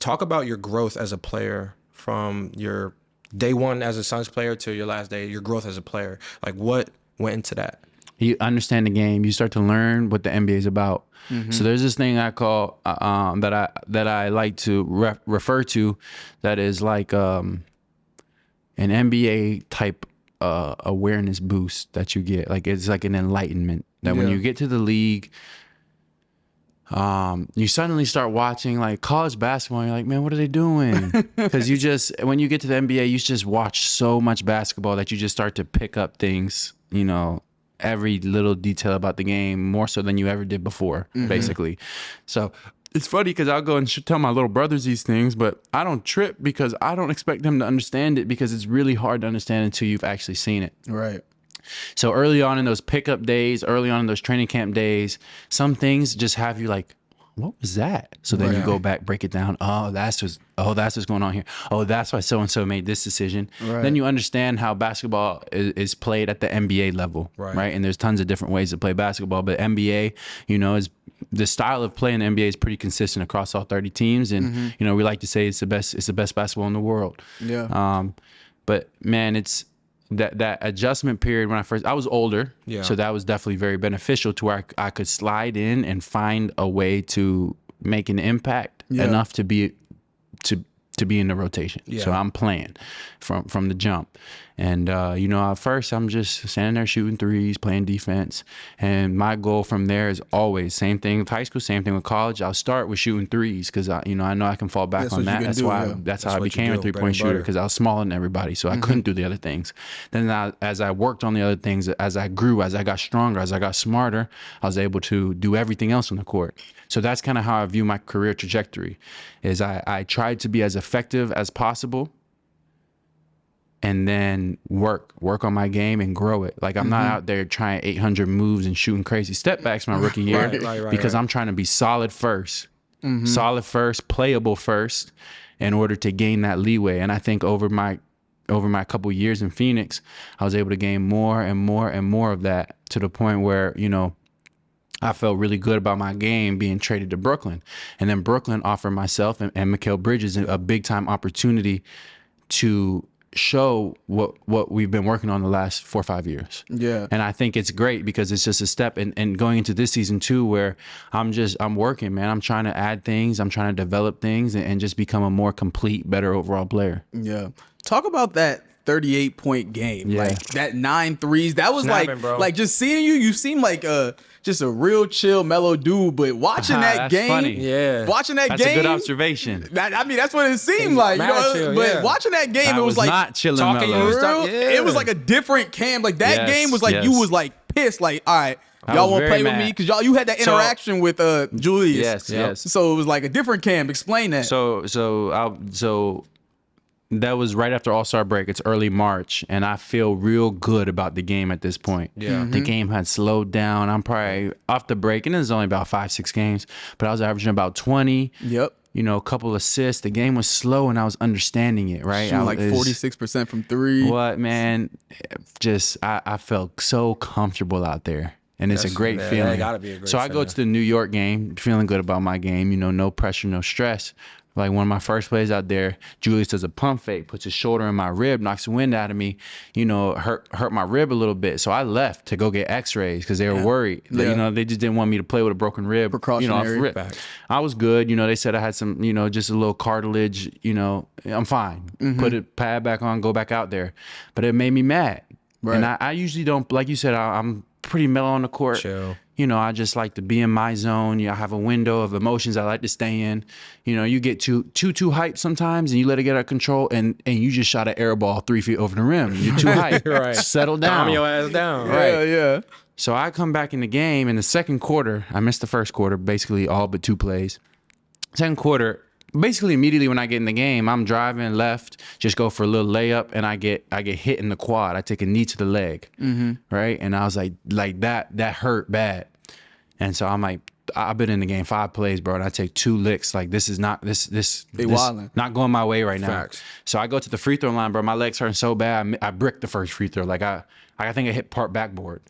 talk about your growth as a player from your day one as a Suns player to your last day, your growth as a player. Like, what went into that? You understand the game. You start to learn what the NBA is about. So there's this thing I call that I like to refer to, that is like an NBA type awareness boost that you get. Like, it's like an enlightenment that when you get to the league, you suddenly start watching like college basketball and you're like, man, what are they doing? Because when you get to the NBA, you just watch so much basketball that you just start to pick up things, every little detail about the game more so than you ever did before, basically. So it's funny because I'll go and tell my little brothers these things, but I don't trip because I don't expect them to understand it, because it's really hard to understand until you've actually seen it. Right. So early on in those pickup days, early on in those training camp days, some things just have you like, what was that? So then you go back, break it down. Oh, that's what's going on here. Oh, that's why so-and-so made this decision. Right. Then you understand how basketball is played at the NBA level, right? And there's tons of different ways to play basketball, but NBA, is the style of play in the NBA is pretty consistent across all 30 teams. And, we like to say it's the best basketball in the world. Yeah. But man, it's that adjustment period when I was older. Yeah. So that was definitely very beneficial to where I could slide in and find a way to make an impact enough to be in the rotation. Yeah. So I'm playing from the jump. And, at first I'm just standing there shooting threes, playing defense. And my goal from there is always same thing with high school, same thing with college. I'll start with shooting threes because I know I can fall back on that. That's how I became a 3-point shooter, because I was smaller than everybody. So I couldn't do the other things. Then as I worked on the other things, as I grew, as I got stronger, as I got smarter, I was able to do everything else on the court. So that's kind of how I view my career trajectory, is I tried to be as effective as possible, and then work on my game and grow it. Like, I'm not out there trying 800 moves and shooting crazy step backs my rookie year, because I'm trying to be solid first, playable first, in order to gain that leeway. And I think over my couple years in Phoenix, I was able to gain more and more and more of that, to the point where, I felt really good about my game being traded to Brooklyn. And then Brooklyn offered myself and Mikal Bridges a big time opportunity to show what we've been working on the last 4 or 5 years. Yeah. And I think it's great because it's just a step and going into this season too, where I'm working, man. I'm trying to add things. I'm trying to develop things and just become a more complete, better overall player. Yeah. Talk about that 38-point game. Yeah. Like that 9 threes. That was like just seeing you seem like just a real chill, mellow dude, but watching that game, watching that game, that's a good observation. That's what it seemed like. Chill, but watching that game, it was like not chilling, mellow. It was like a different Cam. Like that game was like you was like pissed. Like, all right, y'all won't play with me because you had that interaction with Julius. Yes. So it was like a different Cam. Explain that. So that was right after All-Star break. It's early March, and I feel real good about the game at this point. Yeah. The game had slowed down. I'm probably off the break, and it was only about 5-6 games, but I was averaging about 20. Yep. A couple assists. The game was slow, and I was understanding it, right? Shooting like 46% from 3. What, man? Just, I felt so comfortable out there. And it's a great feeling. Gotta be a great so I go to the New York game, feeling good about my game, no pressure, no stress. Like one of my first plays out there, Julius does a pump fake, puts his shoulder in my rib, knocks the wind out of me, hurt my rib a little bit. So I left to go get x-rays because they were worried. Yeah. They just didn't want me to play with a broken rib. Precautionary. Off rib. I was good. They said I had some, just a little cartilage, I'm fine. Put a pad back on, go back out there. But it made me mad. Right. And I usually don't, like you said, I'm pretty mellow on the court. Chill. I just like to be in my zone. I have a window of emotions I like to stay in. You get too hyped sometimes and you let it get out of control and you just shot an air ball 3 feet over the rim. You're too hyped. Right. Settle down. Calm your ass down. Right. Yeah. So I come back in the game in the second quarter. I missed the first quarter, basically all but 2 plays. Second quarter, basically immediately when I get in the game, I'm driving left, just go for a little layup, and I get hit in the quad. I take a knee to the leg, right? And I was like that hurt bad. And so I'm like, I've been in the game 5 plays, bro, and I take 2 licks. Like this is not not going my way right now. Facts. So I go to the free throw line, bro. My legs hurting so bad, I bricked the first free throw. Like I think I hit part backboard.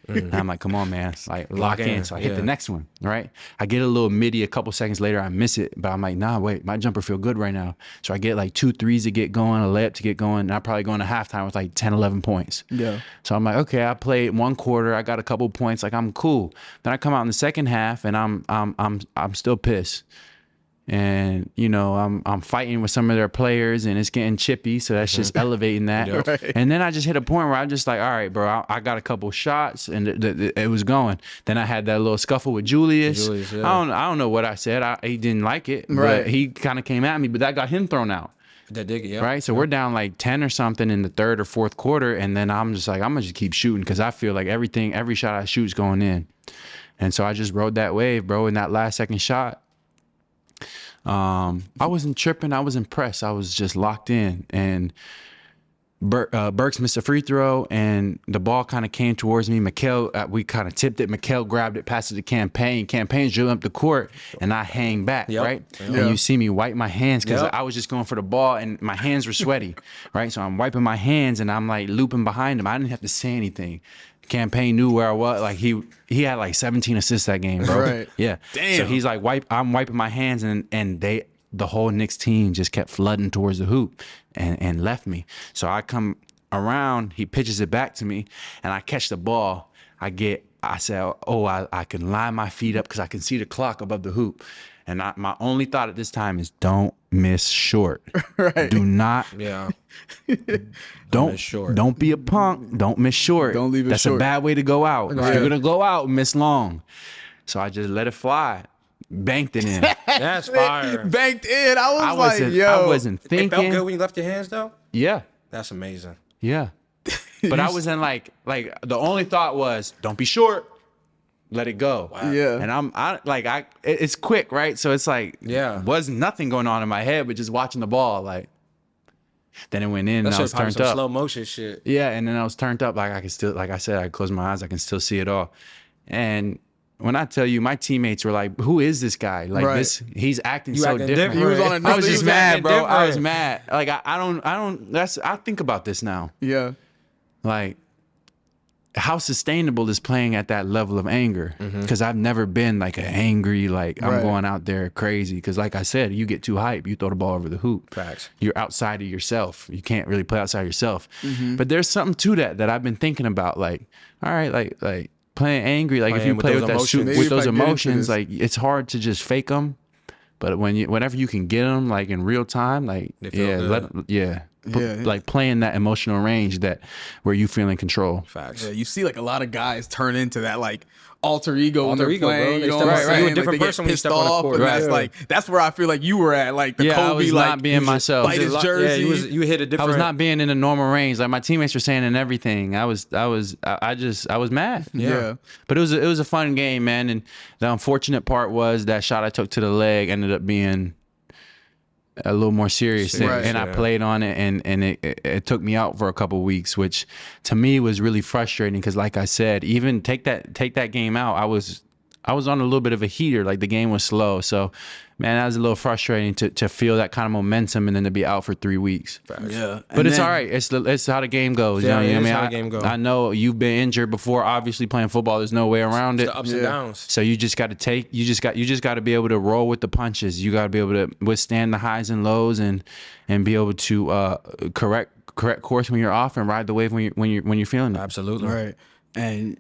And I'm like, come on, man, like lock in. So I hit the next one, right? I get a little midi a couple seconds later, I miss it, but I'm like, nah, wait, my jumper feel good right now. So I get like 2 threes to get going, a layup to get going, and I probably go into halftime with like 10, 11 points. Yeah. So I'm like, okay, I played 1 quarter, I got a couple points, like I'm cool. Then I come out in the second half, and I'm still pissed. And you know, I'm fighting with some of their players, and it's getting chippy, so that's just elevating that. Right. And then I just hit a point where I'm just like, all right, bro, I got a couple shots, and it was going. Then I had that little scuffle with Julius. Yeah. I don't know what I said. He didn't like it, but he kind of came at me, but that got him thrown out. That did, yeah. Right, so we're down like 10 or something in the third or fourth quarter, and then I'm just like, I'm gonna just keep shooting because I feel like every shot I shoot is going in. And so I just rode that wave, bro. In that last second shot, I wasn't tripping. I was impressed. I was just locked in. And Burks missed a free throw, and the ball kind of came towards me. Mikal, we kind of tipped it. Mikal grabbed it, passed it to Campaign. Campaign's dribbling up the court, and I hang back, right? Yep. And you see me wipe my hands because I was just going for the ball, and my hands were sweaty, right? So I'm wiping my hands, and I'm like looping behind him. I didn't have to say anything. Campaign knew where I was. Like he had like 17 assists that game, bro. Right. Yeah. Damn. So he's like I'm wiping my hands, and the whole Knicks team just kept flooding towards the hoop and left me. So I come around, he pitches it back to me, and I catch the ball. I said, oh, I can line my feet up because I can see the clock above the hoop. And my only thought at this time is don't miss short. Right. Do not. Yeah. Don't miss short. Don't be a punk. Don't miss short. Don't leave it That's short. a bad way to go out. Right. If you're gonna go out, miss long. So I just let it fly. Banked it in. That's fire. Banked in. I wasn't thinking. It felt good when you left your hands though? Yeah. That's amazing. Yeah. But I wasn't like the only thought was don't be short. Let it go. Wow. Yeah. And it's quick, right? So it's like, was nothing going on in my head, but just watching the ball, like, then it went in and I was turned up. Slow motion shit. Yeah. And then I was turned up. Like I could still, like I said, I closed my eyes. I can still see it all. And when I tell you, my teammates were like, who is this guy? Like he's acting so different. He was on another. I was just mad, bro. I was mad. Like I think about this now. Yeah. Like, how sustainable is playing at that level of anger? Because I've never been like an angry, like I'm going out there crazy. Because like I said, you get too hype, you throw the ball over the hoop. Facts. You're outside of yourself. You can't really play outside yourself. But there's something to that I've been thinking about. Like, all right, like playing angry, like if you play with those emotions, like it's hard to just fake them. But whenever you can get them, like in real time, like like playing that emotional range where you feel in control. Facts. Yeah, you see like a lot of guys turn into that like alter ego when they're playing. Bro. You know what I'm saying? You're a different person when you step on the court. That's where I feel like you were at. Like the Kobe, I was not being myself. Like his jersey. Yeah, you hit a different. I was not being in the normal range. Like my teammates were saying and everything. I was mad. Yeah. But it was a fun game, man. And the unfortunate part was that shot I took to the leg ended up being a little more serious, and I played on it, and it took me out for a couple of weeks, which to me was really frustrating because, like I said, even take that game out, I was on a little bit of a heater, like the game was slow, so man, that was a little frustrating to feel that kind of momentum and then to be out for 3 weeks. Yeah, but it's all right. It's how the game goes. Yeah, you know what I mean? How the game goes. I know you've been injured before. Obviously, playing football, there's no way around it. The ups and downs. So you just got to you just got to be able to roll with the punches. You got to be able to withstand the highs and lows and be able to correct course when you're off and ride the wave when you're feeling it. Absolutely. Right. And